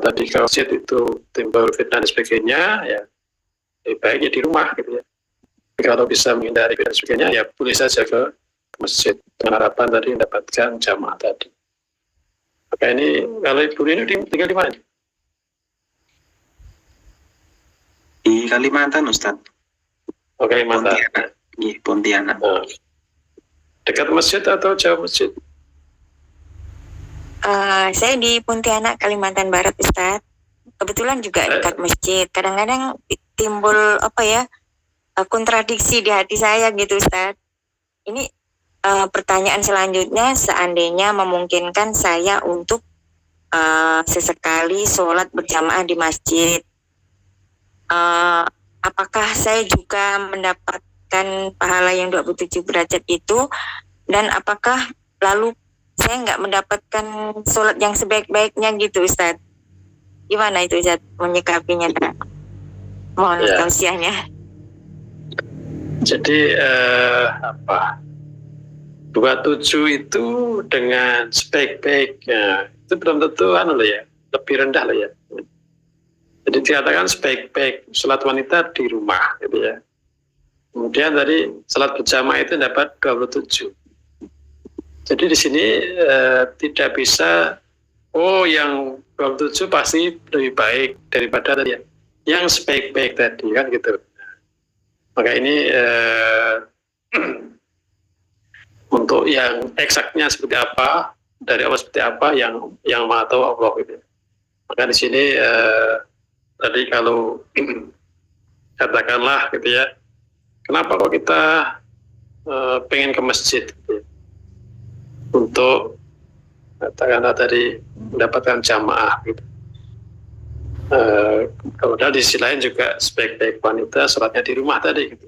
tadi kalau masjid itu timbul fitnah dan sebagainya, ya lebih baiknya di rumah gitu ya. Kalau bisa menghindari fitnah dan sebagainya, ya boleh saja ke masjid dengan harapan tadi mendapatkan jamaah tadi. Maka ini kalau Ibu ini tinggal di mana? Di Kalimantan, Ustaz. Oh, Kalimantan. Pontianak. Dekat masjid atau jauh masjid? Saya di Pontianak, Kalimantan Barat, Ustaz. Kebetulan juga dekat masjid. Kadang-kadang timbul kontradiksi di hati saya gitu, Ustaz. Ini pertanyaan selanjutnya, seandainya memungkinkan saya untuk sesekali sholat berjamaah di masjid, apakah saya juga mendapatkan pahala yang 27 derajat itu, dan apakah lalu saya nggak mendapatkan sholat yang sebaik-baiknya gitu, Ustaz? Gimana itu, Ustaz, menyikapinya? Mohon tausiahnya. Jadi 27 itu dengan sebaik-baiknya itu belum tentu lebih rendah ya. Jadi dikatakan sebaik-baik sholat wanita di rumah gitu ya. Kemudian tadi sholat berjamaah itu dapat 27. Jadi di sini tidak bisa yang 27 pasti lebih baik daripada tadi yang sebaik-baik tadi kan gitu. Maka ini untuk yang eksaknya seperti apa, dari Allah seperti apa, yang Maha tahu Allah gitu. Maka di sini tadi kalau katakanlah gitu ya, kenapa kok kita pengen ke masjid gitu ya? Untuk katakanlah tadi mendapatkan jamaah gitu. Kemudian di sisi lain juga sebaik-baik wanita sholatnya di rumah tadi gitu.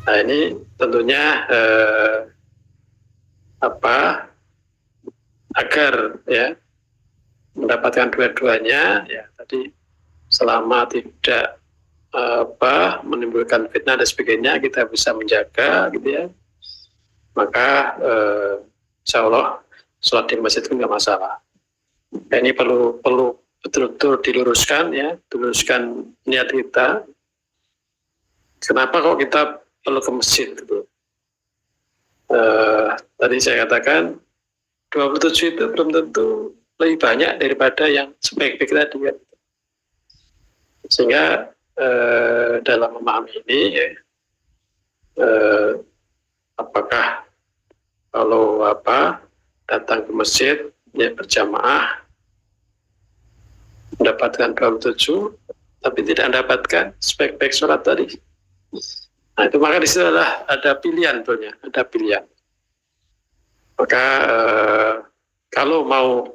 Nah ini tentunya agar ya mendapatkan dua-duanya ya tadi selama tidak menimbulkan fitnah dan sebagainya, kita bisa menjaga gitu ya, maka insya Allah sholat di masjid itu nggak masalah. Nah, ini perlu betul-betul diluruskan ya, diluruskan niat kita. Kenapa kok kita perlu ke masjid gitu? Tadi saya katakan 27 itu belum tentu lebih banyak daripada yang sebaik-baik tadi kan. Sehingga dalam memahami ini ya, apakah kalau datang ke masjid ya berjamaah mendapatkan 27 tapi tidak mendapatkan sebaik-baik sholat tadi. Nah itu maka di situ ada pilihan tentunya, ada pilihan. Maka kalau mau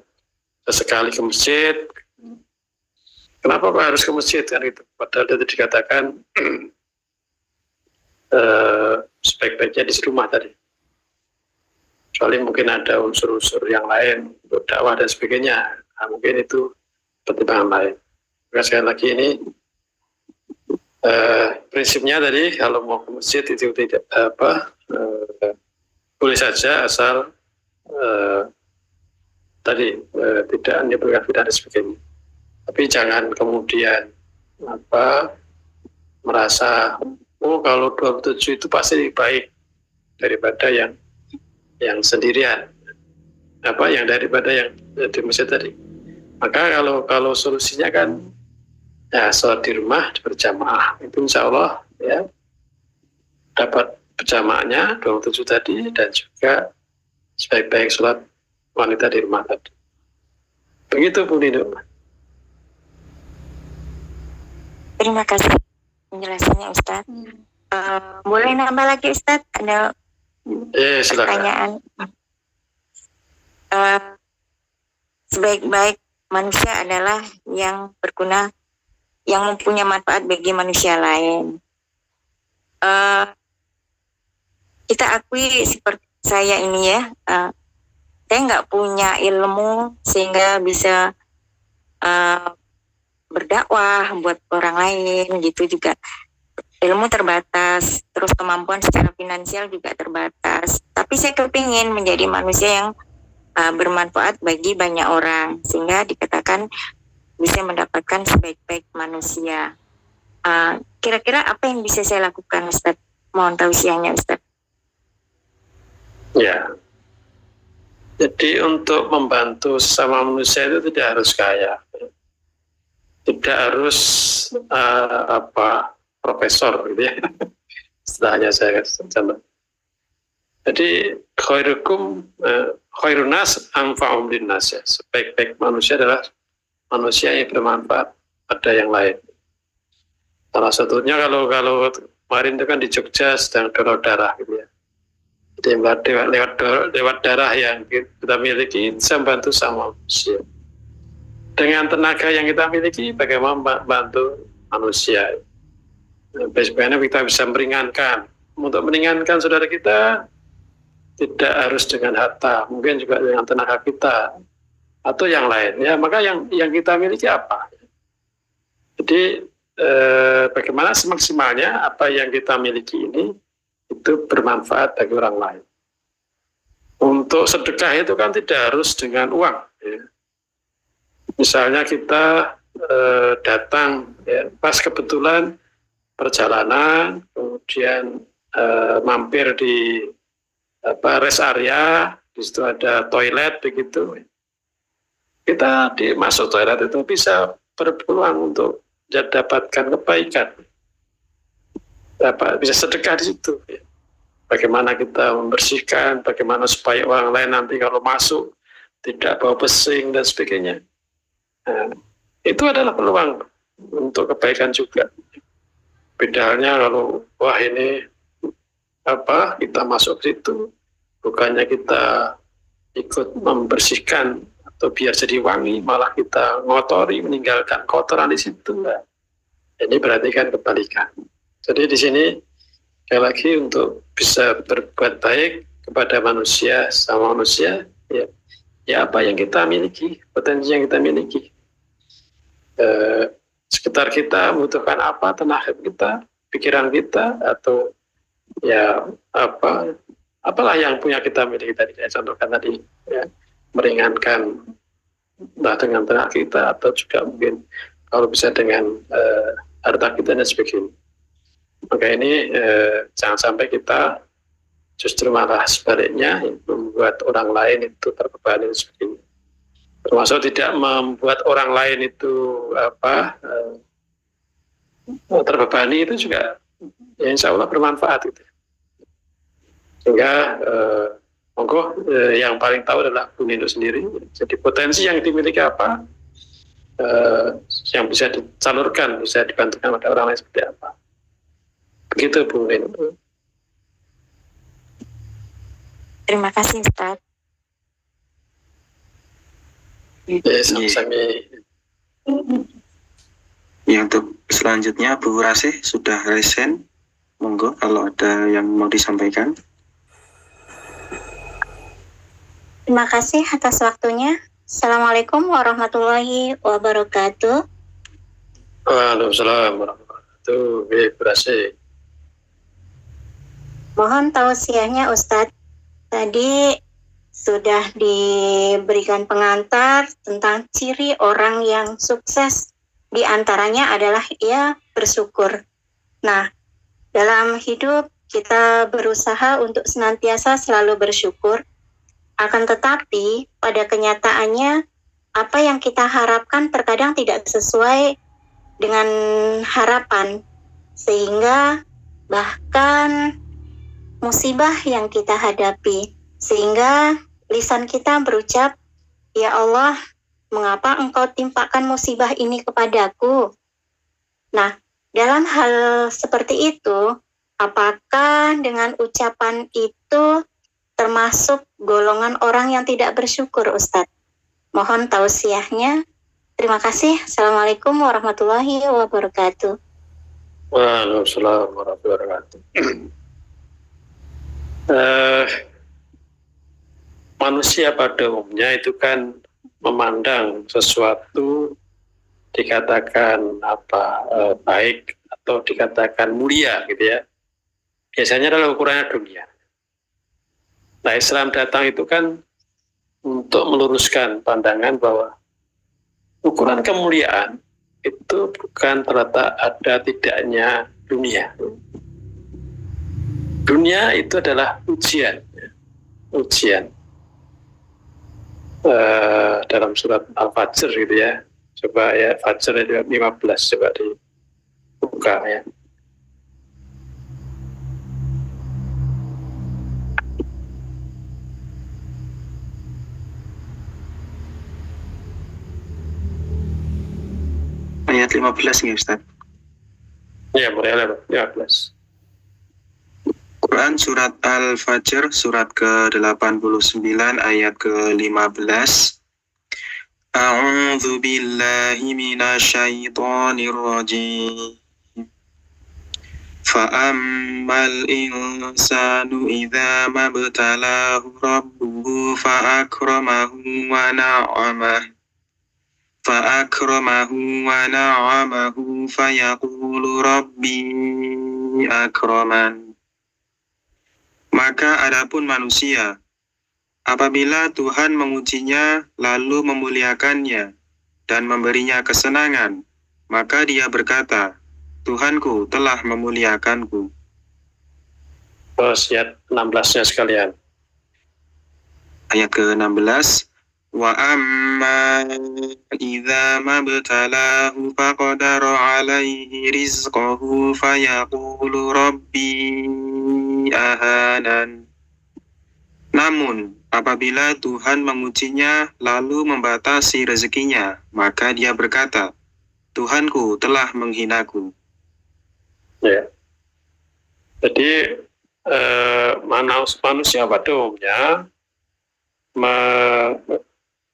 sesekali ke masjid, kenapa Pak harus ke masjid kan itu? Padahal itu dikatakan sebaik-baiknya di rumah tadi. Kecuali mungkin ada unsur-unsur yang lain untuk dakwah dan sebagainya. Nah, mungkin itu pertimbangan lain. Maka sekali lagi ini prinsipnya tadi kalau mau ke masjid itu tidak boleh saja asal tidak menimbulkan fitnah dan sebagainya. Tapi jangan kemudian merasa kalau 27 itu pasti lebih baik daripada yang sendirian, yang daripada yang di masjid tadi. Maka kalau solusinya kan ya sholat di rumah berjamaah itu insya Allah ya dapat berjamaahnya 27 tadi, dan juga sebaik-baik sholat wanita di rumah tadi. Begitu Bu Nino. Terima kasih penjelasannya Ustaz. Boleh nambah lagi Ustaz? Ada pertanyaan? Sebaik-baik manusia adalah yang berguna, yang mempunyai manfaat bagi manusia lain. Kita akui seperti saya ini ya, saya nggak punya ilmu sehingga bisa berdakwah buat orang lain gitu, juga ilmu terbatas, terus kemampuan secara finansial juga terbatas. Tapi saya kepingin menjadi manusia yang bermanfaat bagi banyak orang, sehingga dikatakan bisa mendapatkan sebaik-baik manusia. Kira-kira apa yang bisa saya lakukan, Ustaz? Mohon tausiahnya, Ustaz. Ya, jadi untuk membantu sesama manusia itu tidak harus kaya, tidak harus profesor, gitu ya. Istilahnya saya contoh. Jadi khairun nas anfa'um linnas, ya. Sebaik-baik manusia adalah manusia yang bermanfaat pada yang lain. Salah satunya kalau kemarin itu kan di Jogja sedang donor darah, gitu ya. Jadi lewat darah yang kita miliki bisa membantu sama manusia. Dengan tenaga yang kita miliki, bagaimana membantu manusia. Bagaimana kita bisa meringankan. Untuk meringankan saudara kita, tidak harus dengan harta, mungkin juga dengan tenaga kita atau yang lain. Ya, maka yang kita miliki apa? Jadi bagaimana semaksimalnya apa yang kita miliki ini itu bermanfaat bagi orang lain. Untuk sedekah itu kan tidak harus dengan uang. Ya. Misalnya kita datang, ya, pas kebetulan perjalanan, kemudian mampir di rest area, di situ ada toilet begitu. Kita masuk toilet itu bisa berpeluang untuk mendapatkan kebaikan. Bisa sedekah di situ. Bagaimana kita membersihkan, bagaimana supaya orang lain nanti kalau masuk tidak bau pesing dan sebagainya. Nah, itu adalah peluang untuk kebaikan juga. Beda halnya kalau ini kita masuk situ, bukannya kita ikut membersihkan atau biar jadi wangi, malah kita ngotori, meninggalkan kotoran di situ. Nah, ini berarti kan kebalikan. Jadi di sini sekali lagi untuk bisa berbuat baik kepada manusia sama manusia, ya apa yang kita miliki, potensi yang kita miliki. Sekitar kita membutuhkan apa, tenaga kita, pikiran kita, atau ya apalah yang punya kita miliki tadi saya contohkan tadi, ya, meringankan entah dengan tenaga kita atau juga mungkin kalau bisa dengan harta kita dan sebagainya. Maka ini jangan sampai kita justru malah sebaliknya membuat orang lain itu terbebani dan sebagainya. Termasuk tidak membuat orang lain itu terbebani, itu juga ya insya Allah bermanfaat gitu. Sehingga monggo yang paling tahu adalah Bu Nindo sendiri. Jadi potensi yang dimiliki apa, yang bisa disalurkan, bisa dibantukan pada orang lain seperti apa. Begitu Bu Nindo. Terima kasih, Ustaz. Sama-sama. Ya, untuk selanjutnya Bu Rasih sudah resen. Monggo kalau ada yang mau disampaikan. Terima kasih atas waktunya. Assalamualaikum warahmatullahi wabarakatuh. Waalaikumsalam warahmatullahi wabarakatuh. Mohon tausiahnya Ustadz. Tadi sudah diberikan pengantar tentang ciri orang yang sukses. Di antaranya adalah ia bersyukur. Nah, dalam hidup kita berusaha untuk senantiasa selalu bersyukur. Akan tetapi pada kenyataannya apa yang kita harapkan terkadang tidak sesuai dengan harapan. Sehingga bahkan musibah yang kita hadapi. Sehingga lisan kita berucap, "Ya Allah, mengapa engkau timpakan musibah ini kepadaku?" Nah, dalam hal seperti itu, apakah dengan ucapan itu termasuk golongan orang yang tidak bersyukur, Ustadz? Mohon tausiahnya. Terima kasih. Assalamualaikum warahmatullahi wabarakatuh. Waalaikumsalam warahmatullahi wabarakatuh. Manusia pada umumnya itu kan memandang sesuatu dikatakan baik atau dikatakan mulia gitu ya. Biasanya adalah ukurannya dunia. Nah, Islam datang itu kan untuk meluruskan pandangan bahwa ukuran kemuliaan itu bukan terletak ada tidaknya dunia. Dunia itu adalah ujian. Dalam surat Al-Fajr gitu ya. Coba ya, Fajr ayat 15 coba dibuka ya. Ayat 15 nih Ustaz. Ya, mulai 15. Quran surat Al-Fajr surat ke-89 ayat ke-15. A'udzu billahi minasyaitonir rajim. Fa'ammal insanu idza mabtalahu rabbuhu fa'akramahu wa na'amahu fayaqulu rabbi akraman. Maka adapun manusia, apabila Tuhan mengujinya lalu memuliakannya dan memberinya kesenangan, maka dia berkata, Tuhanku telah memuliakanku. Terus ayat 16-nya sekalian. Ayat ke-16. Wa amma idza mabtalahu faqadara alaihi rizqahu fayaqulu rabbi ahanan. Namun, apabila Tuhan mengujinya lalu membatasi rezekinya, maka dia berkata, Tuhanku telah menghinaku. Ya. Jadi manusia pada umumnya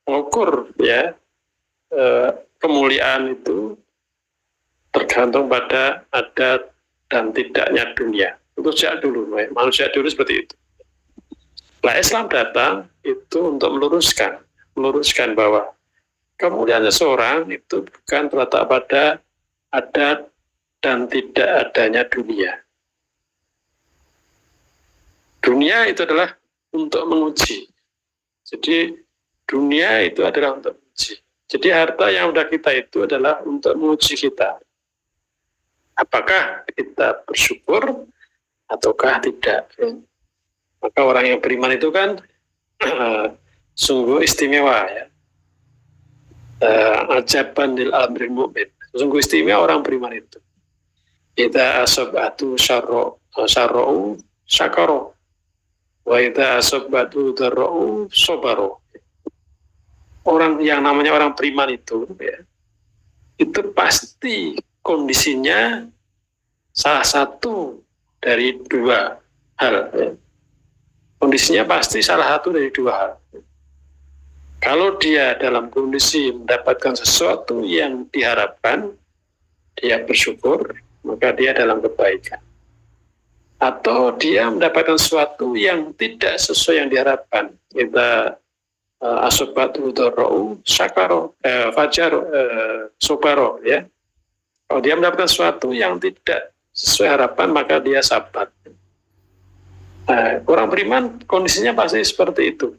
mengukur ya kemuliaan itu tergantung pada ada dan tidaknya dunia. Itu sejak dulu, manusia dulu seperti itu. Nah, Islam datang itu untuk meluruskan bahwa kemuliaan seseorang itu bukan terletak pada ada dan tidak adanya dunia. Dunia itu adalah untuk menguji. Jadi dunia itu adalah untuk menguji. Jadi harta yang sudah kita itu adalah untuk menguji kita. Apakah kita bersyukur ataukah tidak? Maka orang yang beriman itu kan sungguh istimewa ya. Ajaban lil amril mu'min. Sungguh istimewa orang beriman itu. Idza asabatu syarra'u syakara wa idza asabatu darra'u sabara. Orang yang namanya orang beriman itu ya, itu pasti kondisinya salah satu dari dua hal ya. Kondisinya pasti salah satu dari dua hal. Kalau dia dalam kondisi mendapatkan sesuatu yang diharapkan, dia bersyukur, maka dia dalam kebaikan. Atau dia mendapatkan sesuatu yang tidak sesuai yang diharapkan. Kita asobatu dorou syakaro fajar sobaro ya. Kalau dia mendapatkan sesuatu yang tidak sesuai harapan, maka dia sabar. Orang beriman kondisinya pasti seperti itu,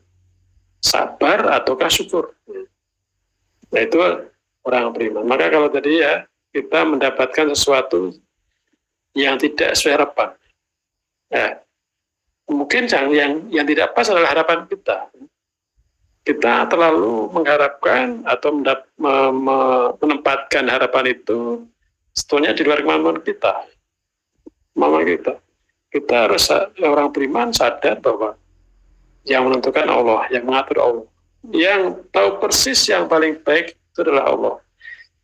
sabar ataukah syukur. Nah itu orang beriman. Maka kalau tadi ya kita mendapatkan sesuatu yang tidak sesuai harapan, mungkin yang tidak pas adalah harapan kita. Kita terlalu mengharapkan atau menempatkan harapan itu sebetulnya di luar kemampuan kita. Kita harus, orang beriman sadar bahwa yang menentukan Allah, yang mengatur Allah, yang tahu persis yang paling baik itu adalah Allah,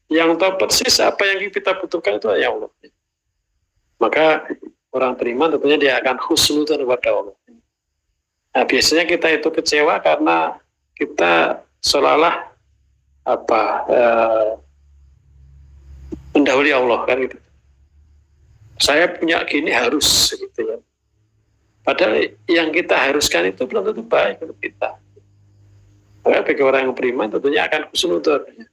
yang tahu persis apa yang kita butuhkan itu adalah Allah. Maka orang beriman tentunya dia akan husnudzon kepada Allah. Nah, biasanya kita itu kecewa karena kita seolah-olah mendahului Allah kan gitu. Saya punya gini harus gitu ya. Padahal yang kita haruskan itu belum tentu baik untuk kita. Maka bagi orang yang beriman tentunya akan husnudzon.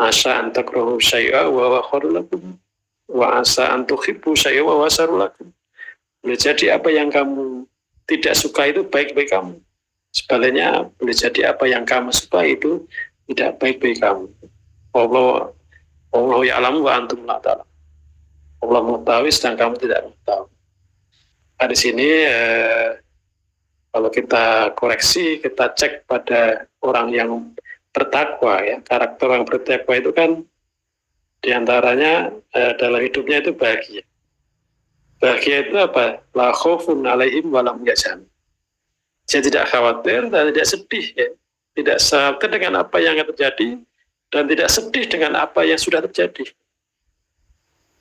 Asa an takrahu syai'a wa huwa khairul lakum wa asa an tuhibbu syai'a wa huwa syarrul lakum. Boleh jadi apa yang kamu tidak suka itu baik bagi kamu. Sebaliknya boleh jadi apa yang kamu suka itu tidak baik bagi kamu. Allah Allah ya'lamu wa antum la ta'lamun. Allah mengetahui sedang kamu tidak mengetahui. Nah, di sini kalau kita koreksi, kita cek pada orang yang bertakwa ya, karakter orang bertakwa itu kan diantaranya dalam hidupnya itu bahagia. Bahagia itu apa? La khaufun alaihim wa lahum yahzanun. Dia tidak khawatir dan tidak sedih ya. Tidak khawatir dengan apa yang akan terjadi dan tidak sedih dengan apa yang sudah terjadi.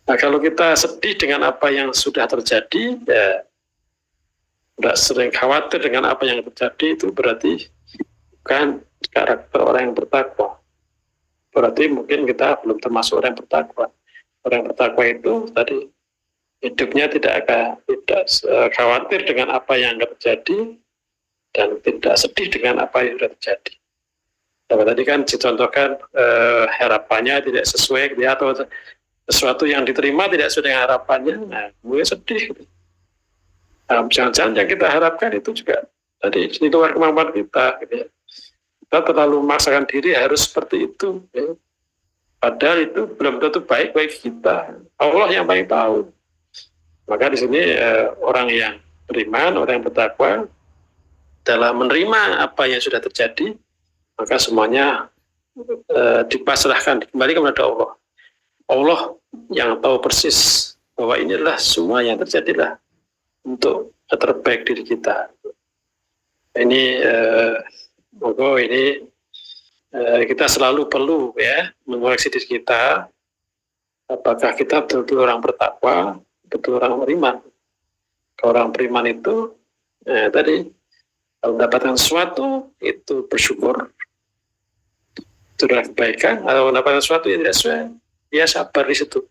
Nah, kalau kita sedih dengan apa yang sudah terjadi, ya tidak sering khawatir dengan apa yang terjadi, itu berarti bukan karakter orang yang bertakwa. Berarti mungkin kita belum termasuk orang yang bertakwa. Orang yang bertakwa itu tadi hidupnya tidak khawatir dengan apa yang akan terjadi dan tidak sedih dengan apa yang sudah terjadi. Tapi tadi kan dicontohkan harapannya tidak sesuai atau sesuatu yang diterima tidak sesuai dengan harapannya, nah mulai sedih. Nah, jangan-jangan yang kita harapkan itu juga tadi di luar kemampuan kita. Gitu ya. Kita terlalu memaksakan diri harus seperti itu. Ya. Padahal itu belum tentu baik bagi kita. Allah yang paling tahu. Maka di sini orang yang beriman, orang yang bertakwa dalam menerima apa yang sudah terjadi, maka semuanya dipasrahkan kembali kepada Allah. Allah yang tahu persis bahwa inilah semua yang terjadilah untuk terbaik diri kita. Ini kita selalu perlu ya mengoreksi diri kita. Apakah kita betul-betul orang bertakwa, betul orang beriman? Kalau orang beriman itu tadi kalau mendapatkan sesuatu itu bersyukur, itu adalah kebaikan. Kalau mendapatkan sesuatu yang tidak sesuai, ya sabar di situ.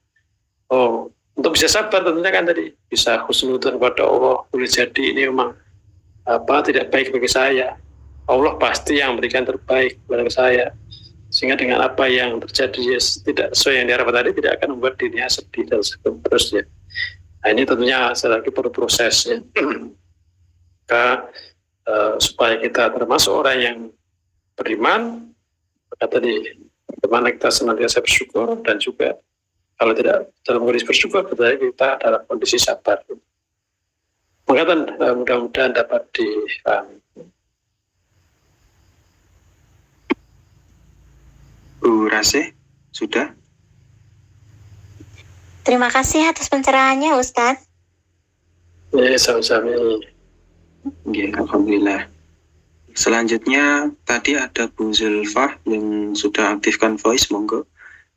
Oh, untuk bisa sabar tentunya kan tadi bisa husnudzon kepada Allah. Boleh jadi ini memang tidak baik bagi saya. Allah pasti yang memberikan terbaik kepada saya. Sehingga dengan apa yang terjadi tidak sesuai yang diharapkan tadi tidak akan membuat dirinya sedih dan seterusnya. Nah, ini tentunya sekali lagi perlu proses ya. Supaya kita termasuk orang yang beriman, maka tadi bagaimana kita senantiasa bersyukur dan juga kalau tidak dalam kondisi bersyukur, berarti kita dalam kondisi sabar. Maka mudah-mudahan dapat dipahami. Bu Rasih, sudah? Terima kasih atas pencerahannya, Ustadz. Ya, sama-sama. Ya, alhamdulillah. Selanjutnya tadi ada Bu Zulfah yang sudah aktifkan voice, monggo.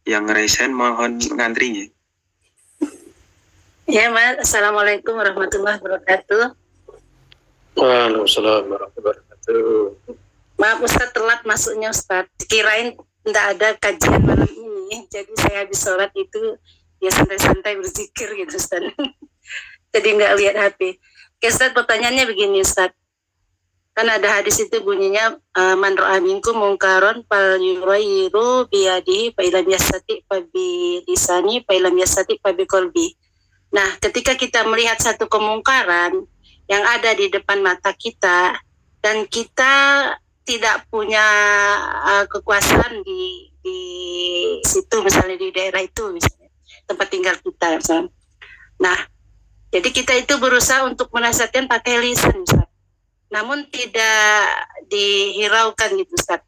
Yang resen mohon ngantrinya. Ya, Mas. Assalamualaikum warahmatullahi wabarakatuh. Waalaikumsalam warahmatullahi wabarakatuh. Maaf Ustadz, telat masuknya Ustadz. Kirain tidak ada kajian malam ini. Jadi saya habis sholat itu ya santai-santai berzikir gitu Ustadz. Jadi nggak lihat HP. Oke Ustadz, pertanyaannya begini Ustadz. Kan ada hadis itu bunyinya man ra'a minkum mungkaron fal yughayyiru biyadihi fa illam yastati fa bi lisani fa illam yastati fa bi qalbi. Nah, ketika kita melihat satu kemungkaran yang ada di depan mata kita dan kita tidak punya kekuasaan di situ, misalnya di daerah itu, misalnya tempat tinggal kita, misalnya. Nah, jadi kita itu berusaha untuk menasihatkan pakai lisan, Ustaz. Namun tidak dihiraukan gitu, Ustaz.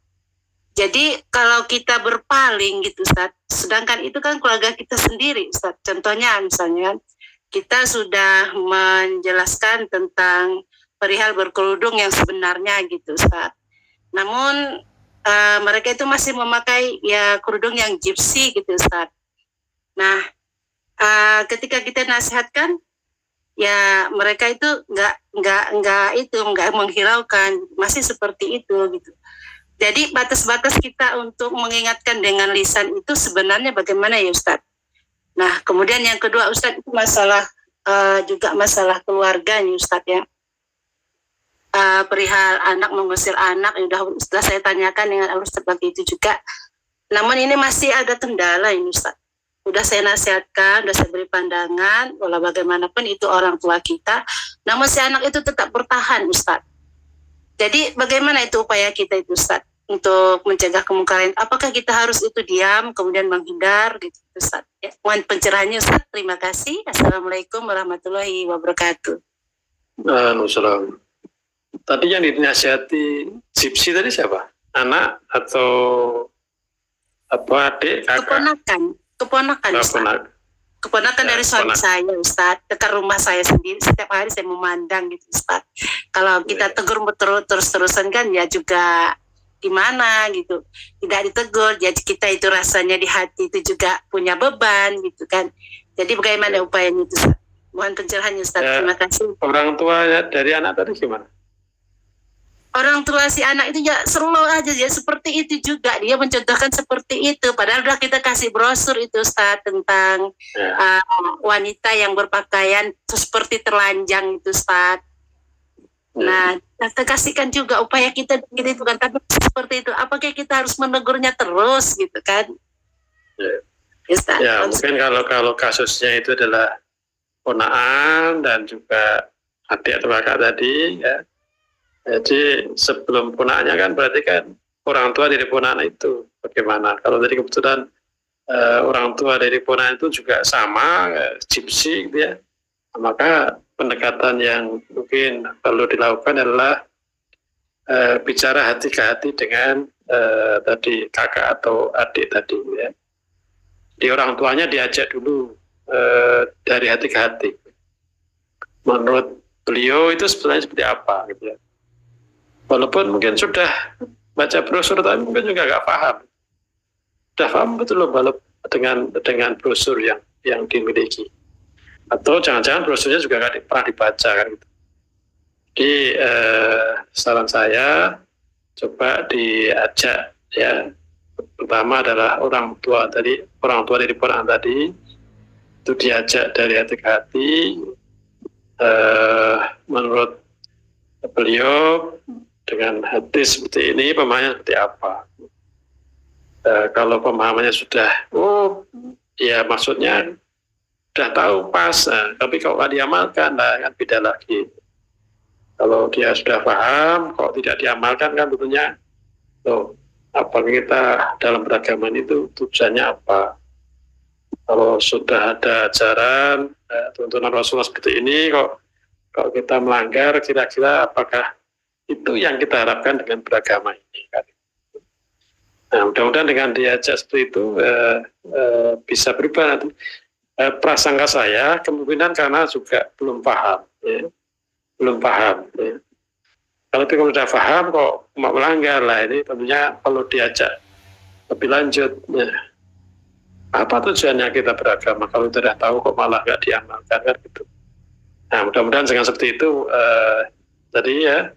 Jadi kalau kita berpaling gitu, Ustaz, sedangkan itu kan keluarga kita sendiri, Ustaz. Contohnya misalnya kita sudah menjelaskan tentang perihal berkerudung yang sebenarnya gitu, Ustaz. Namun mereka itu masih memakai ya kerudung yang gypsy gitu, Ustaz. Nah, ketika kita nasihatkan, ya mereka itu nggak menghiraukan, masih seperti itu gitu. Jadi batas-batas kita untuk mengingatkan dengan lisan itu sebenarnya bagaimana ya Ustadz? Nah, kemudian yang kedua Ustadz itu masalah juga masalah keluarga nih Ustadz ya. Perihal anak mengusir anak, sudah saya tanyakan dengan Ustadz pagi itu juga. Namun ini masih ada kendala ini Ustadz. Udah saya nasihatkan, udah saya beri pandangan, walau bagaimanapun itu orang tua kita, namun si anak itu tetap bertahan Ustadz. Jadi bagaimana itu upaya kita itu Ustadz? untuk mencegah kemungkaran. Apakah kita harus itu diam kemudian menghindar gitu Ustaz? Ya, mohon pencerahannya Ustaz. Terima kasih. Assalamualaikum warahmatullahi wabarakatuh. Waalaikumsalam. Tadi yang dinasihati Gypsy tadi siapa? Anak atau apa, adik, kakak? Keponakan Ustaz. Keponakan Ya, dari suami keponakan. saya Ustaz, dekat rumah saya sendiri. Setiap hari saya memandang gitu Ustaz. Kalau kita tegur terus-terusan kan ya juga gimana gitu, tidak ditegur, jadi kita itu rasanya di hati itu juga punya beban gitu kan. Jadi bagaimana upayanya itu Ustaz? Mohon pencerahannya Ustaz. Ya. Terima kasih. Orang tua dari anak tadi gimana? Orang tua si anak itu ya slow aja ya, seperti itu juga dia mencontohkan seperti itu, padahal udah kita kasih brosur itu Ustaz tentang Ya. wanita yang berpakaian seperti telanjang itu Ustaz. Nah, kita kasihkan juga upaya kita gitu itu kan, tapi seperti itu. Apakah kita harus menegurnya terus gitu kan? Ya. Ustaz. Ya, mungkin kalau kasusnya itu adalah ponaan dan juga adik atau kakak tadi, ya. Jadi sebelum ponaannya kan berarti kan orang tua dari ponaan itu bagaimana? Kalau tadi kebetulan orang tua dari ponaan itu juga sama, Gypsy gitu ya, maka pendekatan yang mungkin perlu dilakukan adalah bicara hati ke hati dengan tadi kakak atau adik tadi ya. Di orang tuanya diajak dulu dari hati ke hati. Menurut beliau itu sebenarnya seperti apa gitu ya. Walaupun mungkin sudah baca brosur tapi mungkin juga nggak paham. Sudah paham betul loh dengan brosur yang dimiliki. Atau jangan-jangan brosurnya juga nggak pernah dibaca kan gitu. Jadi saran saya coba diajak ya, pertama adalah orang tua dari ponaan tadi itu diajak dari hati ke hati. Menurut beliau dengan hati seperti ini pemahamannya seperti apa? Kalau pemahamannya sudah, ya maksudnya sudah tahu pas, tapi kalau nggak diamalkan, kan beda lagi. Kalau dia sudah paham, kok tidak diamalkan kan tentunya, apa kita dalam beragama itu tujuannya apa? Kalau sudah ada ajaran, tuntunan Rasulullah seperti ini, kok kita melanggar, kira-kira apakah itu yang kita harapkan dengan beragama ini kan? Nah, mudah-mudahan dengan diajak seperti itu bisa berubah nanti. Prasangka saya kemungkinan karena juga belum paham, ya. Belum paham. Ya. Kalau sudah paham kok mau melanggar lah, ini tentunya perlu diajak lebih lanjut. Ya. Apa tujuannya kita beragama kalau sudah tahu kok malah nggak diamalkan kan gitu. Nah, mudah-mudahan dengan seperti itu tadi ya,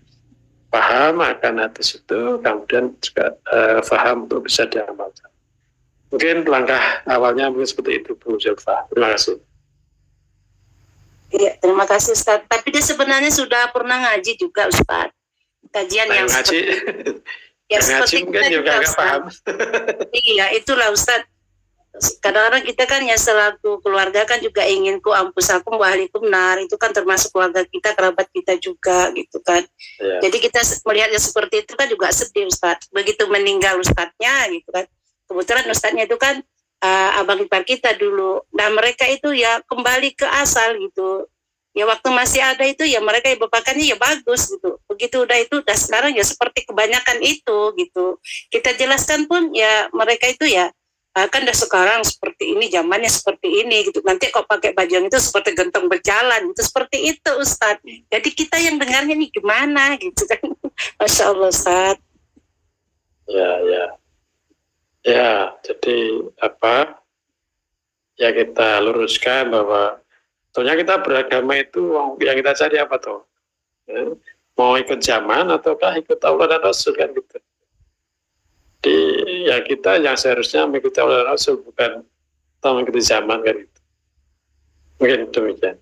paham akan atas itu, kemudian juga paham untuk bisa diamalkan. Mungkin langkah awalnya mungkin seperti itu, Bu Zulfa. Terima kasih. Iya, terima kasih Ustaz. Tapi dia sebenarnya sudah pernah ngaji juga Ustaz. Kajian yang ngaji, ya ngaji mungkin juga nggak paham. Iya, itulah Ustaz. Kadang-kadang kita kan ya selaku keluarga kan juga ingin ku ampusakum wa ahlikum nar, itu kan termasuk keluarga kita, kerabat kita juga gitu kan. Ya. Jadi kita melihatnya seperti itu kan juga sedih Ustaz. Begitu meninggal Ustaznya gitu kan. Kebetulan Ustaznya itu kan abang ipar kita dulu. Nah mereka itu ya kembali ke asal gitu. Ya waktu masih ada itu ya mereka yang berpakaiannya ya bagus gitu. Begitu udah itu udah sekarang ya seperti kebanyakan itu gitu. Kita jelaskan pun ya mereka itu ya kan udah sekarang seperti ini, zamannya seperti ini gitu. Nanti kok pakai baju yang itu seperti gentong berjalan gitu, seperti itu Ustadz. Jadi kita yang dengarnya nih gimana gitu kan. Masya Allah Ustadz. Ya, jadi apa? Ya kita luruskan bahwa sebetulnya kita beragama itu yang kita cari apa tuh? Ya, mau ikut zaman ataukah ikut Allah dan Rasul kan gitu. Jadi ya kita yang seharusnya mengikuti Allah dan Rasul, bukan mengikuti zaman kan gitu. Mungkin demikian.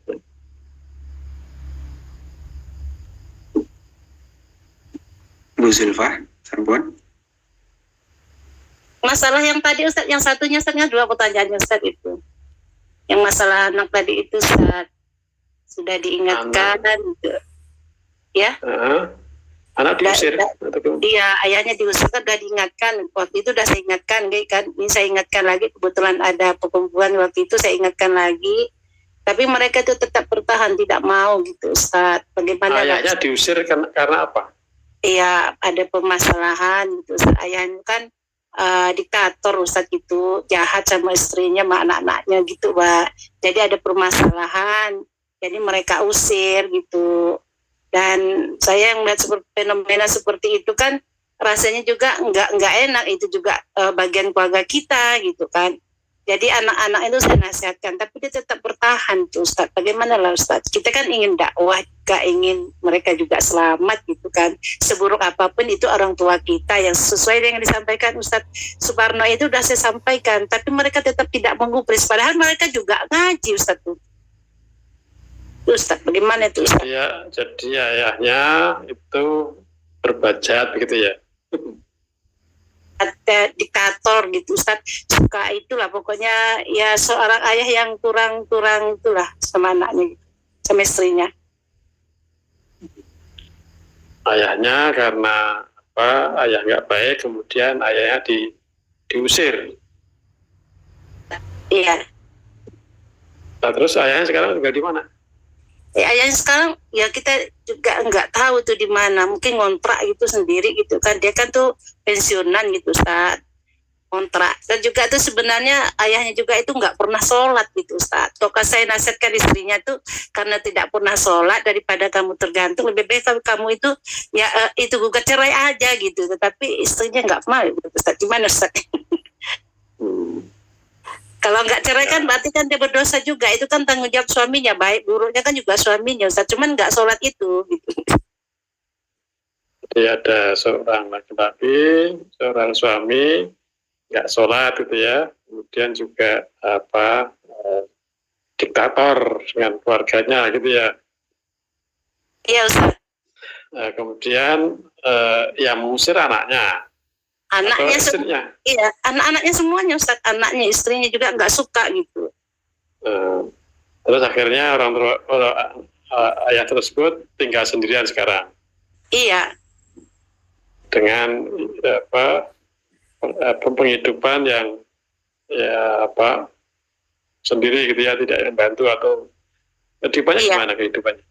Bu Zulfa, Sambon. Masalah yang tadi Ustaz, yang satunya Ustaznya dua pertanyaannya Ustaz itu. Yang masalah anak tadi itu Ustaz sudah diingatkan gitu. Ya. Anak diusir atau gimana? Iya, ayahnya diusir kan udah diingatkan. Waktu itu udah saya ingatkan, kan. Ini saya ingatkan lagi, kebetulan ada perkumpulan waktu itu saya ingatkan lagi. Tapi mereka itu tetap bertahan, tidak mau gitu, Ustaz. Bagaimana? Ayahnya diusir karena apa? Iya, ada permasalahan gitu. Ustaz. Ayahnya kan diktator, Ustaz, gitu, jahat sama istrinya, sama anak-anaknya gitu, Pak. Jadi ada permasalahan, jadi mereka usir gitu. Dan saya yang melihat fenomena seperti itu kan rasanya juga nggak enak, itu juga bagian keluarga kita gitu kan. Jadi anak-anak itu saya nasihatkan, tapi dia tetap bertahan tuh, Ustaz. Bagaimana lah, Ustaz? Kita kan ingin dakwah, gak ingin mereka juga selamat gitu kan. Seburuk apapun itu orang tua kita, yang sesuai dengan yang disampaikan Ustaz Suparno itu udah saya sampaikan, tapi mereka tetap tidak menggubris. Padahal mereka juga ngaji, Ustaz tuh. Ustaz, bagaimana itu, Ustaz? Ya, jadi ayahnya itu berbajat begitu ya. Ada diktator gitu, Ustaz. Suka itulah pokoknya, ya seorang ayah yang kurang itulah sama anaknya, sama istrinya. Ayahnya karena apa? Ayah nggak baik, kemudian ayahnya diusir. Iya. Nah, terus ayahnya sekarang tinggal di mana? Ayahnya sekarang ya kita juga nggak tahu tuh di mana, mungkin ngontrak gitu sendiri gitu kan. Dia kan tuh pensiunan gitu, Ustaz, kontrak. Dan juga tuh sebenarnya ayahnya juga itu nggak pernah sholat gitu, Ustaz. Kok saya nasihatkan istrinya tuh, karena tidak pernah sholat, daripada kamu tergantung, lebih baik kalau kamu itu ya itu gugat cerai aja gitu. Tetapi istrinya nggak mau gitu, Ustaz. Gimana, Ustaz? Kalau nggak cerai kan berarti kan dia berdosa juga. Itu kan tanggung jawab suaminya, baik buruknya kan juga suaminya, Ustaz. Cuman nggak sholat itu gitu. Jadi ada seorang laki-laki, seorang suami nggak sholat gitu ya, kemudian juga apa diktator dengan keluarganya gitu ya. Iya, Ustaz. Kemudian yang mengusir anaknya Anaknya atau istrinya. Iya, anak-anaknya semuanya, Ustaz. Anaknya, istrinya juga nggak suka gitu. Terus akhirnya ayah tersebut tinggal sendirian sekarang Iya, dengan apa penghidupan yang ya apa sendiri gitu ya, tidak membantu atau kehidupannya Iya. gimana kehidupannya?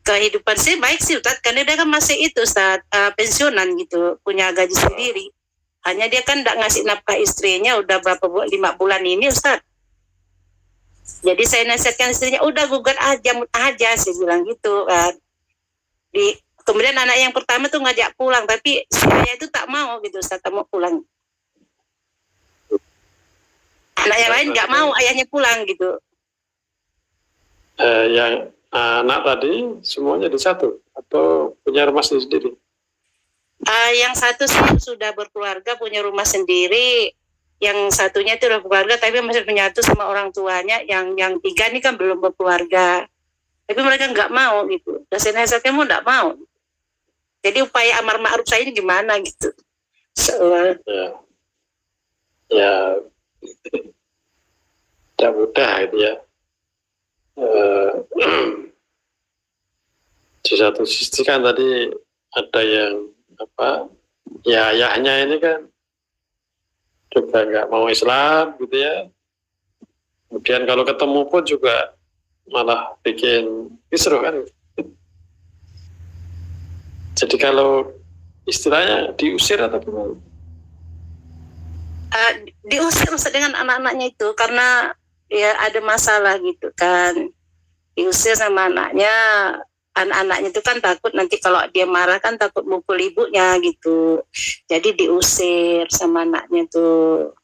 kehidupan sih baik sih, Ustaz. Karena dia kan masih itu, Ustaz, pensiunan gitu, punya gaji sendiri. Hanya dia kan nggak ngasih nafkah istrinya udah 5 bulan ini, Ustaz. Jadi saya nasihatkan istrinya, udah gugat aja, saya bilang gitu kan. Kemudian anak yang pertama tuh ngajak pulang, tapi saya itu tak mau gitu, Ustaz, tak mau pulang. Anak yang lain nggak mau ayahnya pulang gitu. Yang anak tadi semuanya di satu atau punya rumah sendiri? Yang satu sih sudah berkeluarga, punya rumah sendiri. Yang satunya itu udah berkeluarga tapi masih menyatu sama orang tuanya. Yang 3 ini kan belum berkeluarga. Tapi mereka nggak mau gitu. Dan saya nasihatkan mau nggak mau. Jadi upaya amar ma'ruf saya ini gimana gitu. Ya tidak mudah gitu ya. Di satu sisi kan tadi ada yang apa ya, ayahnya ini kan juga nggak mau Islam gitu ya, kemudian kalau ketemu pun juga malah bikin kisruh kan. Jadi kalau istilahnya diusir atau gimana? Diusir dengan anak-anaknya itu karena ya ada masalah gitu kan. Diusir sama anaknya. Anak-anaknya itu kan takut nanti kalau dia marah kan takut mukul ibunya gitu. Jadi diusir sama anaknya tuh.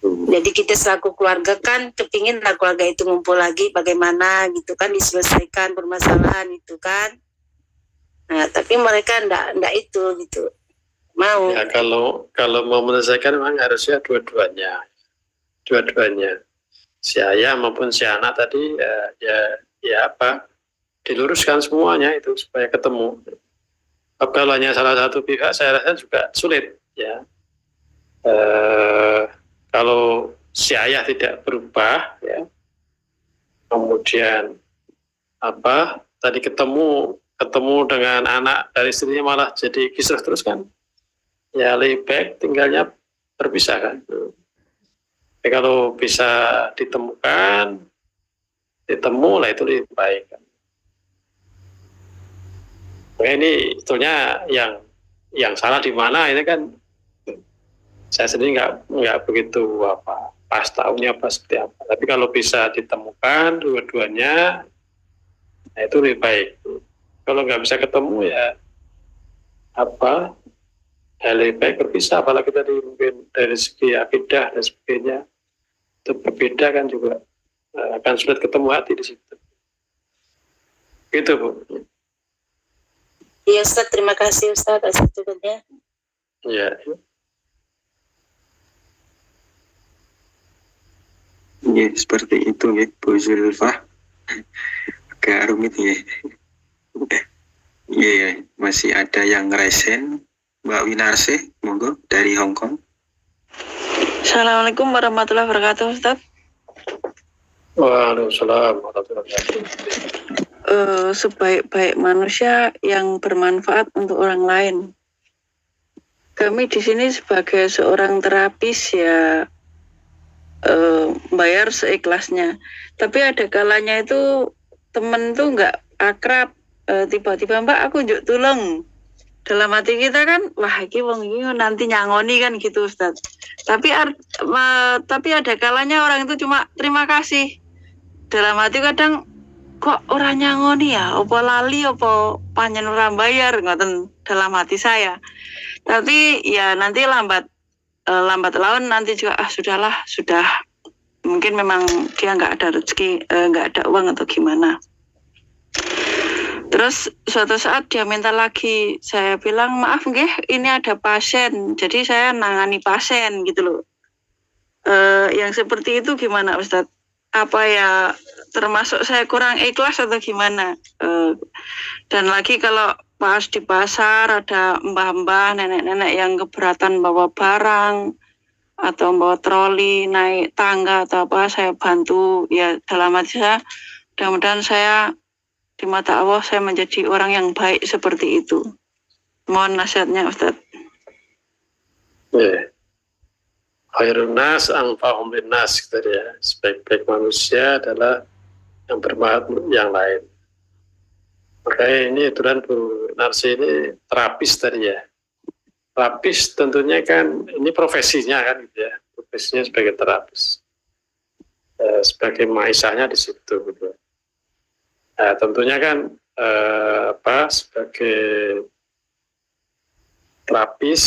Jadi kita selaku keluarga kan kepingin lah keluarga itu ngumpul lagi, bagaimana gitu kan, diselesaikan permasalahan itu kan. Nah, tapi mereka ndak itu gitu. Mau. Ya kalau mau menyelesaikan memang harusnya dua-duanya. Si ayah maupun si anak tadi ya apa diluruskan semuanya itu supaya ketemu. Kalau hanya salah satu pihak saya rasa juga sulit ya. Kalau si ayah tidak berubah ya, kemudian apa tadi ketemu ketemu dengan anak dari istrinya malah jadi kisruh terus kan, ya lebih baik tinggalnya berpisah kan. Tapi kalau bisa ditemu lah itu lebih baik kan. Nah, ini sebetulnya yang salah di mana ini kan, saya sendiri nggak begitu pas tahunya apa seperti apa. Tapi kalau bisa ditemukan dua-duanya, nah itu lebih baik. Kalau nggak bisa ketemu ya lebih baik berpisah. Apalagi tadi mungkin dari segi akidah dan sebagainya itu berbeda kan juga, akan sulit ketemu hati di situ. Gitu Bu. Iya Ustaz, terima kasih Ustaz atas jawabannya. Ya. Ya, seperti itu ya, Bu Zulfah. Agak rumit ya. Iya, masih ada yang resen. Mbak Winarse, monggo dari Hong Kong. Assalamualaikum warahmatullahi wabarakatuh, Ustaz. Waalaikumsalam warahmatullahi wabarakatuh. Sebaik-baik manusia yang bermanfaat untuk orang lain. Kami di sini sebagai seorang terapis ya bayar seikhlasnya. Tapi ada kalanya itu temen tuh nggak akrab, tiba-tiba Mbak aku juk tulung. Dalam hati kita kan, wah iki wong iki nanti nyangoni kan gitu Ustaz. Tapi ada kalanya orang itu cuma terima kasih. Dalam hati kadang kok orang nyangoni ya, opo lali, opo panjen ora bayar, ngoten dalam hati saya. Tapi ya nanti lambat laun nanti juga sudah mungkin memang dia nggak ada rezeki, nggak ada uang atau gimana. Terus suatu saat dia minta lagi, saya bilang maaf nggih, ini ada pasien, jadi saya nangani pasien gitu loh. Yang seperti itu gimana Ustadz? Apa ya termasuk saya kurang ikhlas atau gimana? Dan lagi kalau pas di pasar ada mbah-mbah, nenek-nenek yang keberatan bawa barang atau bawa troli, naik tangga atau apa, saya bantu. Ya dalam hati saya, mudah-mudahan saya di mata Allah saya menjadi orang yang baik seperti itu. Mohon nasihatnya Ustadz. Ya. Khairun nas anfa'uhum linnas, gitu ya. Sebaik-baik manusia adalah yang bermanfaat yang lain. Makanya ini aturan Bu Narsi ini terapis tadi ya. Terapis tentunya kan ini profesinya kan gitu ya. Profesinya sebagai terapis. Sebagai maisahnya di situ gitu. Nah, tentunya kan sebagai terapis,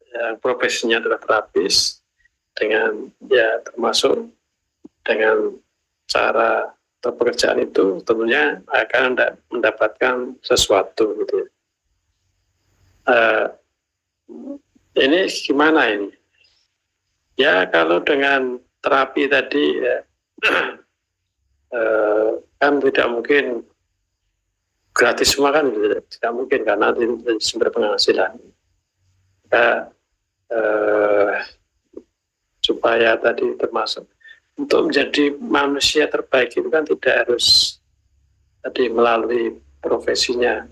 ya, profesinya adalah terapis dengan ya termasuk dengan cara atau pekerjaan itu tentunya akan mendapatkan sesuatu gitu ya. Ini gimana ini? Ya kalau dengan terapi tadi ya, kan tidak mungkin gratis semua kan, tidak mungkin karena itu sumber penghasilan. Supaya tadi termasuk untuk menjadi manusia terbaik itu kan tidak harus tadi melalui profesinya.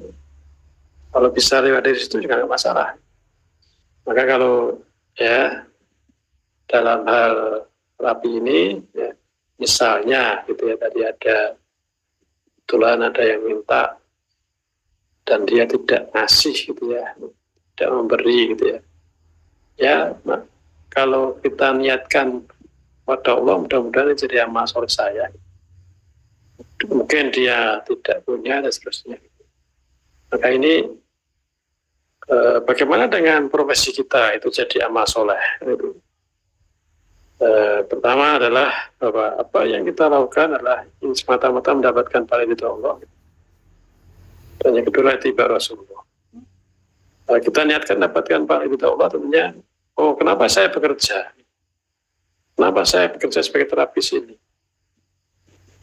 Kalau bisa lewat dari situ juga nggak masalah. Maka kalau ya dalam hal terapi ini ya, misalnya gitu ya, tadi ada kebetulan ada yang minta dan dia tidak ngasih gitu ya, tidak memberi gitu ya. Ya, kalau kita niatkan pada Allah, mudah-mudahan jadi amal soleh saya. Mungkin dia tidak punya dan seterusnya. Maka ini bagaimana dengan profesi kita itu jadi amal soleh? Pertama adalah bahwa apa yang kita lakukan adalah semata-mata mendapatkan pahala dari Allah. Dan yang kedua tiba Rasulullah. Kita niatkan dapatkan pahala dari Allah, tentunya, oh kenapa saya bekerja? Kenapa saya bekerja sebagai terapis ini?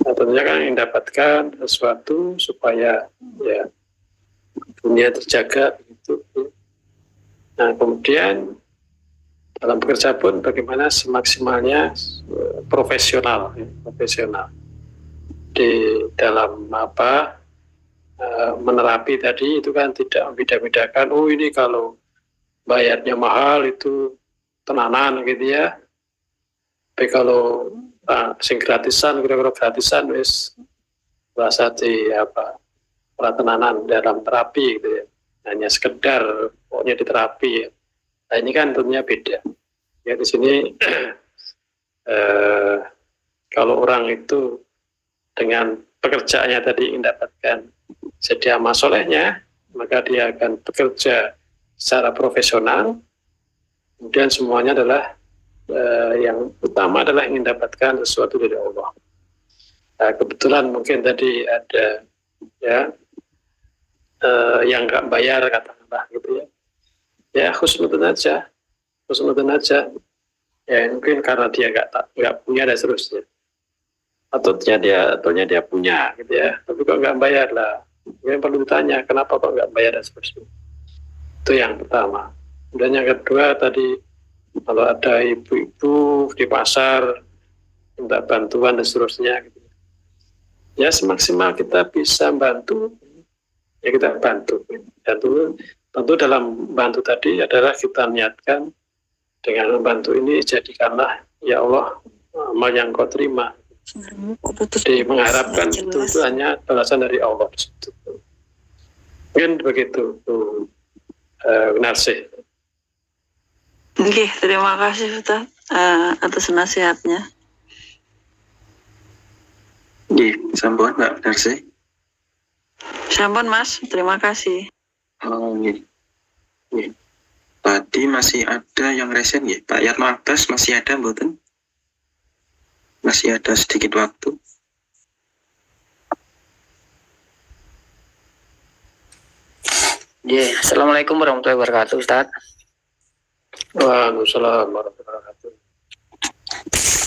Nah, tentunya kan yang dapatkan sesuatu supaya ya dunia terjaga begitu. Nah kemudian dalam bekerja pun bagaimana semaksimalnya profesional di dalam menerapi tadi itu kan tidak membeda-bedakan, oh ini kalau bayarnya mahal itu tenanan gitu ya, tapi kalau sing gratisan, kira-kira gratisan wis bahasa di apa tenanan dalam terapi gitu ya, hanya sekedar pokoknya diterapi ya. Nah ini kan tentunya beda ya. Di sini kalau orang itu dengan pekerjaannya tadi mendapatkan sedia masolehnya, maka dia akan bekerja secara profesional. Kemudian semuanya adalah yang utama adalah ingin mendapatkan sesuatu dari Allah. Nah, kebetulan mungkin tadi ada ya yang nggak bayar katakanlah gitu ya. Ya khusnudun aja. Ya mungkin karena dia nggak punya dan seterusnya. Atau dia punya gitu ya, tapi kok nggak bayar lah. Yang perlu ditanya kenapa kok nggak bayar dan seterusnya. Itu yang pertama. Dan yang kedua tadi kalau ada ibu-ibu di pasar minta bantuan dan seterusnya gitu. Ya semaksimal kita bisa bantu ya kita bantu. Tentu dalam bantu tadi adalah kita niatkan dengan membantu ini jadikanlah ya Allah amal yang kau terima. Jadi mengharapkan itu hanya balasan dari Allah. Mungkin begitu Narsih. Oke, terima kasih Ustaz atas nasihatnya. Sampun Mbak Narsih. Sampun Mas, terima kasih. Oh, tadi masih ada yang resen ya, Pak Yatno Abbas masih ada mboten? Masih ada sedikit waktu. Assalamualaikum warahmatullahi wabarakatuh, Ustaz. Waalaikumsalam warahmatullahi wabarakatuh.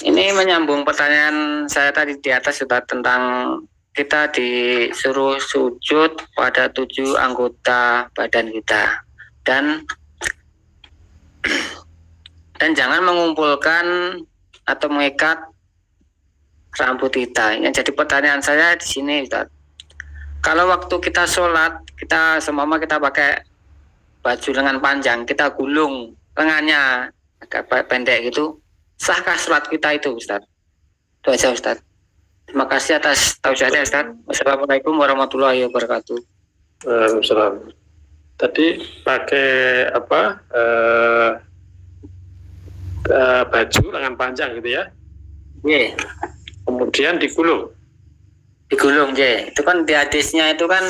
Ini menyambung pertanyaan saya tadi di atas, Ustaz, tentang kita disuruh sujud pada 7 anggota badan kita dan jangan mengumpulkan atau mengikat rambut kita. Yang jadi pertanyaan saya di sini, Ustaz, kalau waktu kita sholat, kita semua kita pakai baju lengan panjang, kita gulung lengannya agak pendek gitu, sahkah sholat kita itu, Ustaz? Itu aja, Ustaz. Terima kasih atas tausiahnya, Ustaz. Wassalamualaikum warahmatullahi wabarakatuh. Waalaikumsalam. Tadi pakai apa? Baju lengan panjang gitu ya? Iya. Kemudian digulung. Digulung, ya. Itu kan di hadisnya itu kan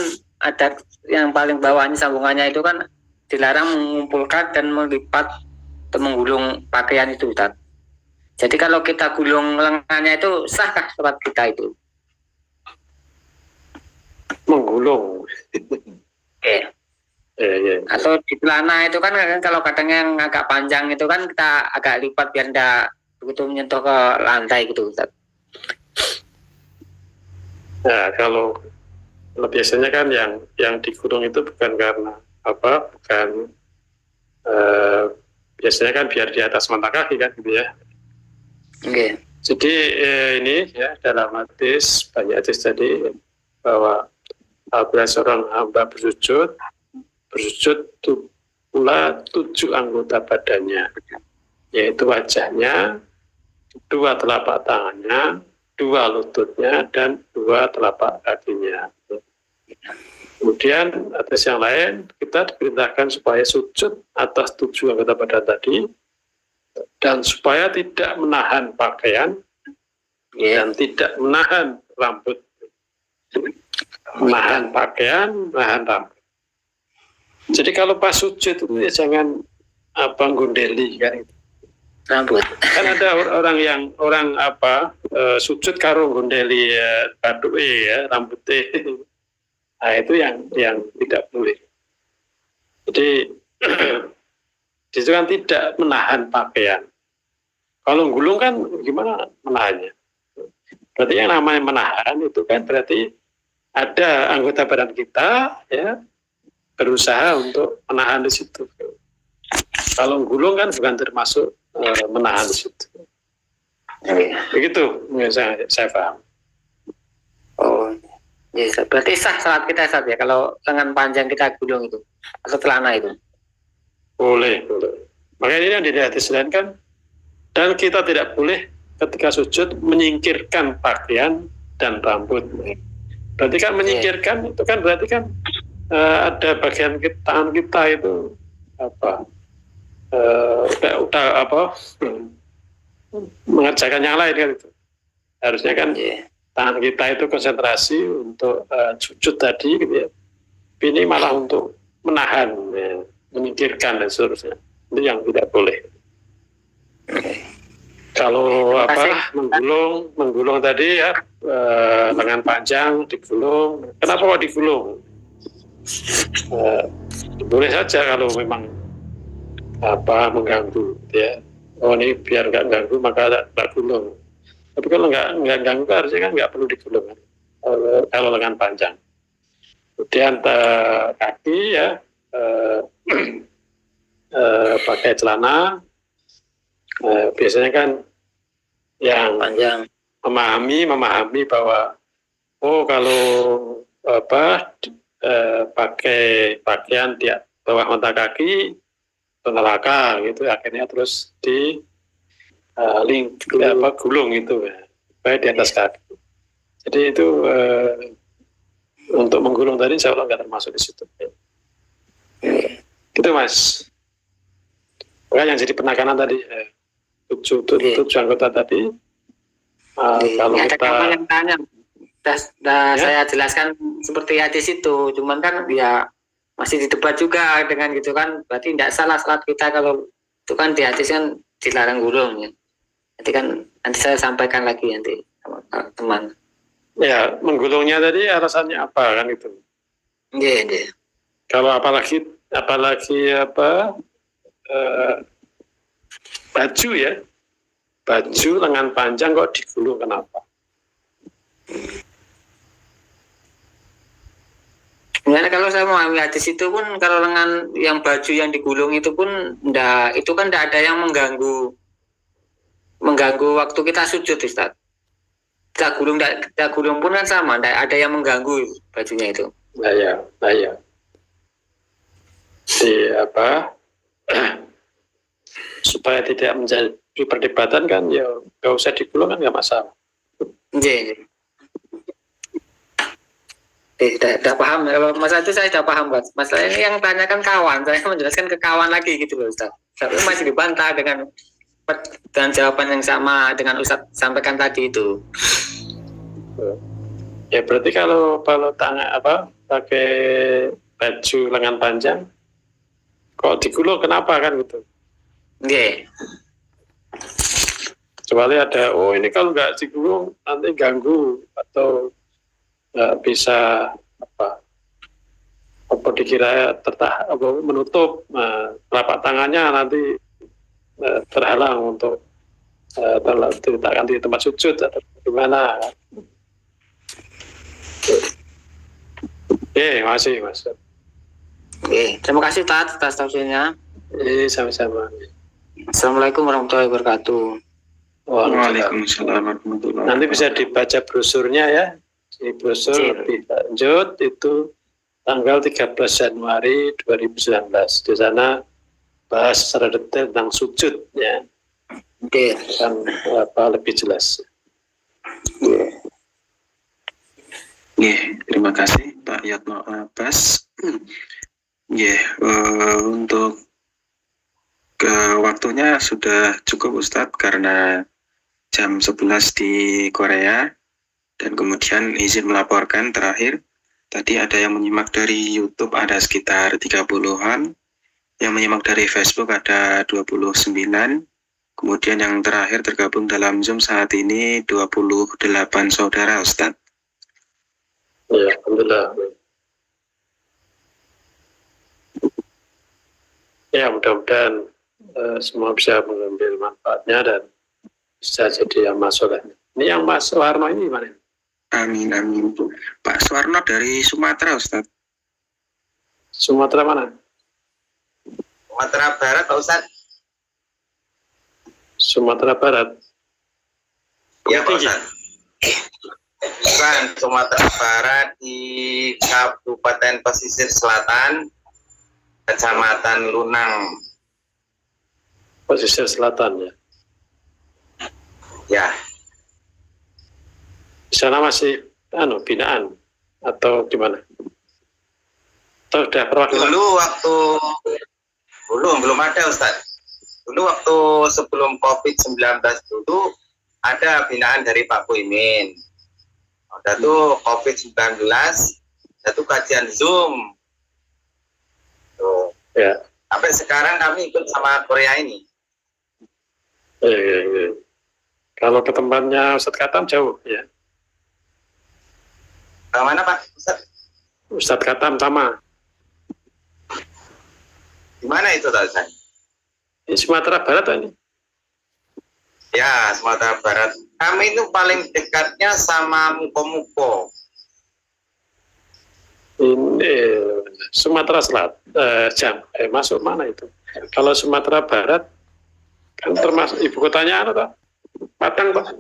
ada yang paling bawahnya sambungannya itu kan dilarang mengumpulkan dan melipat atau menggulung pakaian itu, Ustaz. Jadi kalau kita gulung lengannya itu sahkah sholat kita itu? Menggulung. Oke. Ya. Atau di celana itu kan kalau kadang yang agak panjang itu kan kita agak lipat biar tidak begitu menyentuh ke lantai gitu, Ustaz. Nah, kalau biasanya kan yang digulung itu bukan karena apa? Bukan biasanya kan biar di atas mata kaki kan gitu ya. Oke. Jadi ini ya dalam hadis banyak hadis tadi bahwa apabila seorang hamba bersujud pula 7 anggota badannya, yaitu wajahnya, 2 telapak tangannya, 2 lututnya, dan 2 telapak kakinya. Kemudian atas yang lain kita diperintahkan supaya sujud atas 7 anggota badan tadi dan supaya tidak menahan pakaian dan tidak menahan rambut. Menahan pakaian, menahan rambut. Jadi kalau pas sujud itu ya jangan gundeli kan itu. Rambut. Kan ada orang sujud karo gundeli baduke ya rambutnya. Nah itu yang tidak boleh. Jadi itu kan tidak menahan pakaian. Kalau gulung kan gimana menahannya? Berarti yang namanya menahan itu kan berarti ada anggota badan kita ya berusaha untuk menahan di situ. Kalau gulung kan bukan termasuk menahan di situ. Begitu saya paham. Oh, Ya, Ustaz. Berarti sah salat kita Ustaz ya kalau lengan panjang kita gulung itu atau celana itu. Boleh. Makanya ini yang di hadis lain kan, dan kita tidak boleh ketika sujud menyingkirkan pakaian dan rambut. Berarti kan menyingkirkan itu kan berarti kan ada bagian tangan kita itu udah mengerjakan yang lain kan itu. Harusnya kan tangan kita itu konsentrasi untuk sujud tadi gitu ya. Ini malah untuk menahan, ya, menyingkirkan dan seterusnya. Itu yang tidak boleh. Kalau menggulung tadi ya, lengan panjang digulung. Kenapa kok digulung? Boleh saja kalau memang mengganggu, ya. Oh ini biar nggak ganggu maka tak gulung. Tapi kalau nggak ganggu harusnya kan nggak perlu digulung kan? Kalau lengan panjang. Kemudian kaki ya pakai celana. Biasanya kan yang Panjang. memahami bahwa kalau pakai pakaian di bawah mata kaki penelaka gitu, akhirnya terus di gulung itu ya, baik di atas kaki. Jadi itu untuk menggulung tadi insya Allah nggak termasuk di situ. Gitu Mas. Bukan yang jadi penekanan tadi. Tujuh anggota tadi. Kalau ada kita kawan yang tanya, saya jelaskan seperti hadis itu, cuman kan ya masih didebat juga dengan gitu kan, berarti tidak salah salat kita kalau itu kan di hadis kan dilarang gulung ya. Nanti kan nanti saya sampaikan lagi nanti sama teman. Ya menggulungnya tadi alasannya apa kan itu? Iya. Kalau apalagi baju ya, baju lengan panjang kok digulung kenapa? Sebenarnya kalau saya memahami hadis itu pun kalau lengan yang baju yang digulung itu pun itu kan tidak ada yang mengganggu waktu kita sujud Ustaz. Kita gulung pun kan sama, tidak ada yang mengganggu bajunya itu. Nah ya. Supaya tidak menjadi perdebatan kan ya nggak usah digulung kan nggak masalah. Iya. Tidak paham. Masalah itu saya sudah paham, Pak. Masalah ini yang tanyakan kawan, saya menjelaskan ke kawan lagi gitu loh, Ustaz. Tapi masih dibantah dengan jawaban yang sama dengan Ustaz sampaikan tadi itu. Ya berarti kalau pakai baju lengan panjang kok digulung kenapa kan gitu? Iya. Kecuali ada ini kalau nggak digulung nanti ganggu atau nggak bisa dikira menutup telapak tangannya nanti terhalang untuk diletakkan di tempat sujud atau gimana? Masih Mas. Terima kasih Ustaz atas tausiahnya. Sama-sama. Assalamualaikum warahmatullahi wabarakatuh. Waalaikumsalam warahmatullahi wabarakatuh. Nanti bisa dibaca brosurnya ya. Di brosur lebih lanjut itu tanggal 13 Januari 2019. Di sana bahas secara detail tentang sujud ya. Dan lebih jelas. Terima kasih Pak Yatno Abbas. Untuk waktunya sudah cukup Ustadz karena jam 11 di Korea, dan kemudian izin melaporkan terakhir tadi ada yang menyimak dari YouTube ada sekitar 30-an, yang menyimak dari Facebook ada 29, kemudian yang terakhir tergabung dalam Zoom saat ini 28 saudara Ustadz. Ya, alhamdulillah. Ya, mudah-mudahan semua bisa mengambil manfaatnya dan bisa jadi amal soleh. Ini yang Mas Warno ini gimana? Amin. Pak Suwarno dari Sumatera Ustadz. Sumatera mana? Sumatera Barat Pak Ustadz. Sumatera Barat. Ya Pak Ustadz. Bukan, Sumatera Barat di Kabupaten Pesisir Selatan, Kecamatan Lunang. Pesisir selatan ya. Ya, Di sana masih binaan atau gimana? Atau sudah perwakilan? belum ada Ustaz. Dulu waktu sebelum COVID-19 dulu ada binaan dari Pak Boymin. Udah tuh COVID-19, udah tuh kajian Zoom. Tuh. Ya. Sampai sekarang kami ikut sama Korea ini. Kalau ke tempatnya Ustadz Katam jauh ya. Mana Pak Ustaz? Ustadz Katam sama. Di mana itu Ustaz? Di Sumatera Barat ini. Ya, Sumatera Barat. Kami itu paling dekatnya sama Muko-Muko. Ini Sumatera Selatan. Masuk mana itu? Kalau Sumatera Barat kan termasuk ibu kotanya Padang Pak.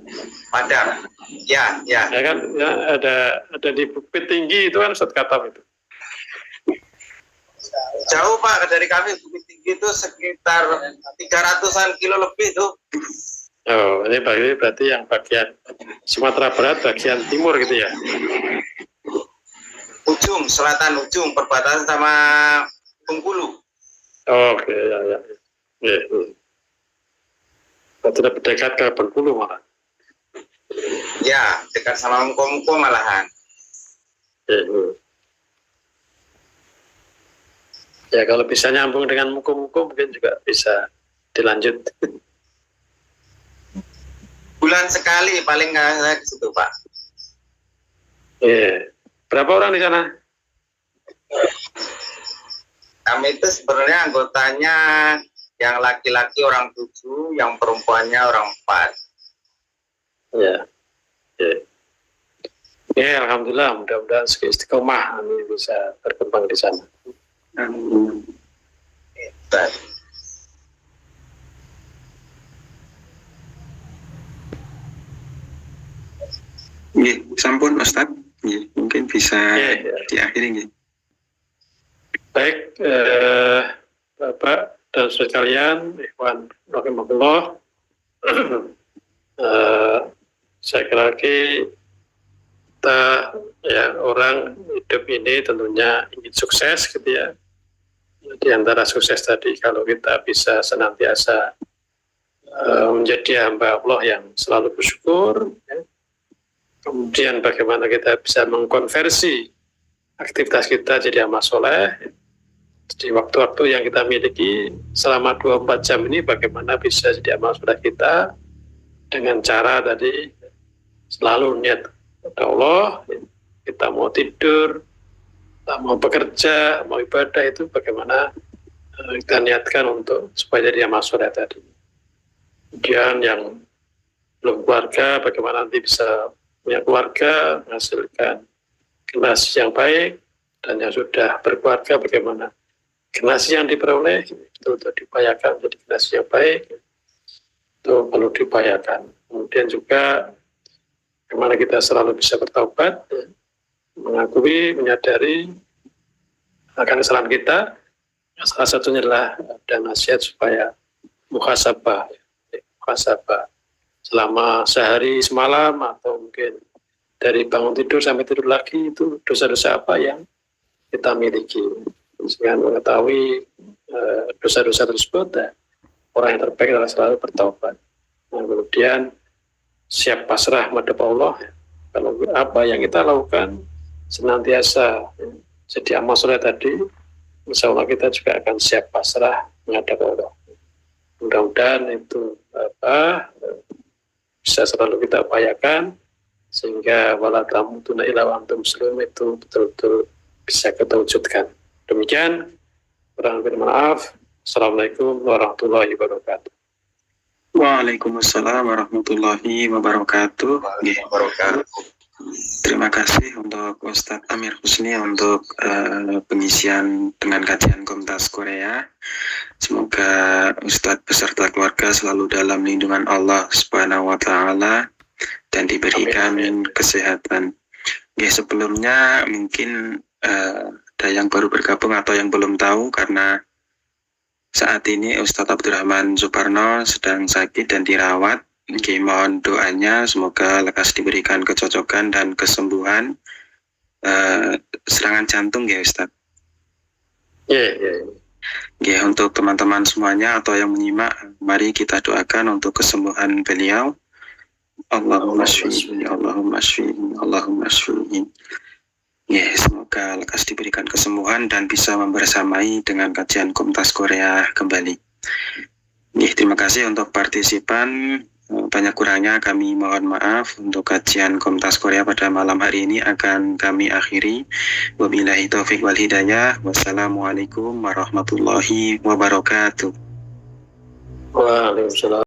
Padang. Ya. Ya kan ya, ada di Bukit Tinggi itu kan Ustadz Katam itu. Jauh Pak, dari kami Bukit Tinggi itu sekitar 300-an kilo lebih tuh. Oh, ini berarti yang bagian Sumatera Barat bagian timur gitu ya. Ujung, selatan ujung, perbatasan sama Bengkulu. Oke, ya. Berarti lebih dekat ke Bengkulu malah. Ya, dekat sama Muko-Muko malahan. Ya kalau bisa nyambung dengan Muko-Muko mungkin juga bisa dilanjut. Bulan sekali paling nggak saya ke situ Pak. Berapa orang di sana? Kami itu sebenarnya anggotanya yang laki-laki orang 7, yang perempuannya orang 4. Ya. Ya, alhamdulillah, mudah-mudahan istiqomah ini bisa berkembang di sana. Baik. Sampun Ustaz. Mungkin bisa diakhiri nggih. Baik, Bapak dan saudara sekalian, ikhwan rahimahullah. Saya kira kita orang hidup ini tentunya ingin sukses gitu ya. Di antara sukses tadi kalau kita bisa senantiasa menjadi hamba Allah yang selalu bersyukur ya. Kemudian bagaimana kita bisa mengkonversi aktivitas kita jadi amal soleh. Jadi waktu-waktu yang kita miliki selama 24 jam ini bagaimana bisa jadi amal soleh kita dengan cara tadi selalu niat kepada Allah. Kita mau tidur, kita mau bekerja, mau ibadah itu bagaimana kita niatkan untuk supaya jadi amal soleh tadi. Kemudian yang belum keluarga bagaimana nanti bisa punya keluarga, menghasilkan generasi yang baik, dan yang sudah berkeluarga bagaimana generasi yang diperoleh itu diupayakan menjadi generasi yang baik, itu perlu diupayakan. Kemudian juga bagaimana kita selalu bisa bertaubat, mengakui, menyadari akan kesalahan kita. Salah satunya adalah ada nasihat supaya muhasabah selama sehari semalam atau mungkin dari bangun tidur sampai tidur lagi itu dosa-dosa apa yang kita miliki. Dengan mengetahui dosa-dosa tersebut, orang yang terbaik adalah selalu bertaubat. Nah, kemudian siap pasrah menghadap Allah. Kalau apa yang kita lakukan senantiasa jadi amal soleh tadi, insya Allah kita juga akan siap pasrah menghadap Allah. Mudah-mudahan itu bisa selalu kita upayakan sehingga wala tamutuna illa wa antum muslimun itu betul-betul bisa kita wujudkan. Demikian, kurang lebih maaf. Assalamualaikum warahmatullahi wabarakatuh. Waalaikumsalam warahmatullahi wabarakatuh. Terima kasih untuk Ustadz Amir Husni untuk pengisian dengan kajian Komtas Korea. Semoga Ustadz beserta keluarga selalu dalam lindungan Allah Subhanahu wa Ta'ala. dan diberikan Amin. kesehatan. Oke, sebelumnya mungkin ada yang baru bergabung atau yang belum tahu, karena saat ini Ustadz Abdurrahman Suparno sedang sakit dan dirawat. Oke, mohon doanya semoga lekas diberikan kecocokan dan kesembuhan serangan jantung ya Ustadz. Ya. Oke, untuk teman-teman semuanya atau yang menyimak, mari kita doakan untuk kesembuhan beliau. Allahumma shfihi, Allahumma shfihi, Allahumma shfihi. Ya, semoga lekas diberikan kesembuhan dan bisa membersamai dengan kajian Komtas Korea kembali. Ya, terima kasih untuk partisipan. Banyak kurangnya kami mohon maaf. Untuk kajian Komtas Korea pada malam hari ini akan kami akhiri. Wabillahi taufiq wal hidayah. Wassalamualaikum warahmatullahi wabarakatuh. Waalaikumsalam.